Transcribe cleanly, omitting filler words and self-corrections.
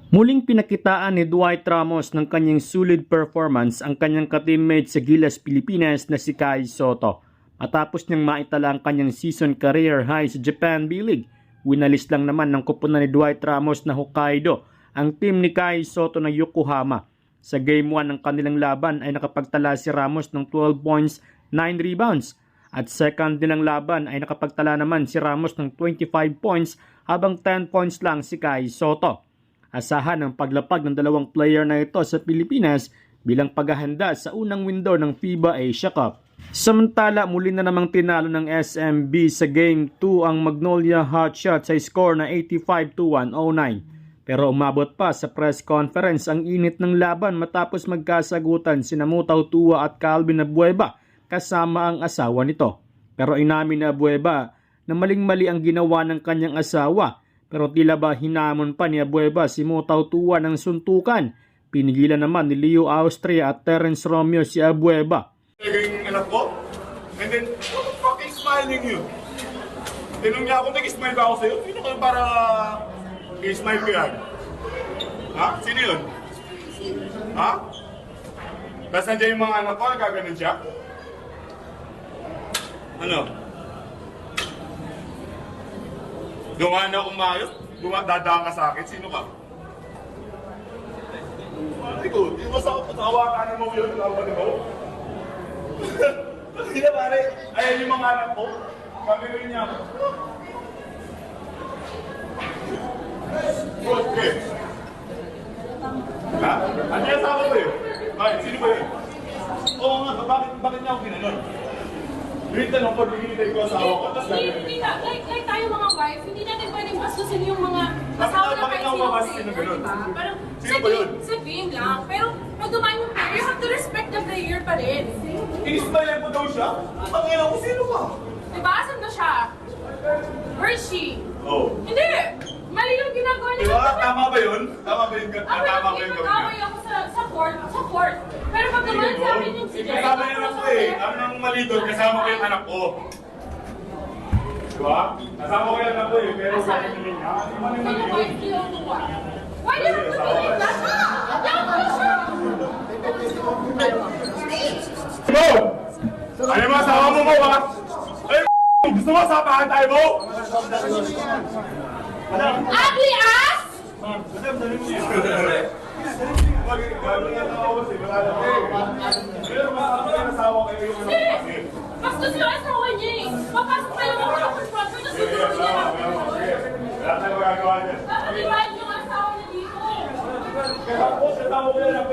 Muling pinakitaan ni Dwight Ramos ng kanyang solid performance ang kanyang ka-teammate sa Gilas Pilipinas na si Kai Sotto. Matapos niyang maitala ang kanyang season career high sa Japan B-League, winalis lang naman ng koponan ni Dwight Ramos na Hokkaido ang team ni Kai Sotto ng Yokohama. Sa Game 1 ng kanilang laban ay nakapagtala si Ramos ng 12 points, 9 rebounds. At second nilang laban ay nakapagtala naman si Ramos ng 25 points habang 10 points lang si Kai Sotto. Asahan ang paglapag ng dalawang player na ito sa Pilipinas bilang paghahanda sa unang window ng FIBA Asia Cup. Samantala, muli na namang tinalo ng SMB sa Game 2 ang Magnolia Hotshots sa score na 85-109. Pero umabot pa sa press conference ang init ng laban matapos magkasagutan sina Mutaw Tua at Calvin Abueva kasama ang asawa nito. Pero inamin ni Abueva na maling-mali ang ginawa ng kanyang asawa. Pero tila ba hinamon pa ni Abueva si Mutaw Tua ng suntukan. Pinigilan naman ni Leo Austria at Terence Romeo si Abueva. Naging anak ko, and then, what the fuck is smiling you? Tinong niya ako, nag-smile ba ako sa'yo? Sino kayo para i-smile ko yan? Ha? Sino yun? Ha? Tapos nandiyan yung mga anak ko, nagkaganon siya? Ano? Dumaan na akong maayos? Dadaan ka sa akin? Sino ka? Ikaw, di ba sa kawakan mo yun? Laban mo? Hindi na pare, ayan yung mga anak ko. Pagkakawin niya ako. Okay. Ha? Ano yung asawa ko yun? Bakit? Sino ba yun? Oo nga, bakit niya ako ginanon? Yung tanong ko, hinihintay ko asawa ko, tapos Hindi na, like tayo mga wife, hindi natin pwedeng bastusin yung mga asawa na kahit sino player, diba? Parang sa game lang. Pero pag dumaan yung player, you have to respect the player pa rin. Inismayan mo daw siya? Ang ina ko, sino ba? Diba? Asan na siya? Where is she? Oh. Hindi! Mali yung ginagawa niya. Diba? Tama ba yun? Tama ba yun? Ako Tama ba yung yun? mag-away ako sa court. Pero pag dumaan sa amin yung si Jess, kasama yung anak ko eh. Ano nang mali doon? Kasama ko yung anak ko. Diba? Kasama ko yung anak ko eh. Pero sa akin nila niya. Ano man yung mali sino doon? wife kinukuha? Why do you have to be like that? Mo! Ano yung asawa mo mo ba? Ay, gusto mo sapahan tayo mo? Ugly ass! Bastos yung asawa niya eh. Papasok tayo ako sa confront, tapos tutulog niya lang. Wala tayong magagawa niya. Dapat i-ride yung asawa niya dito. Kaya po, sa tao ko yan ako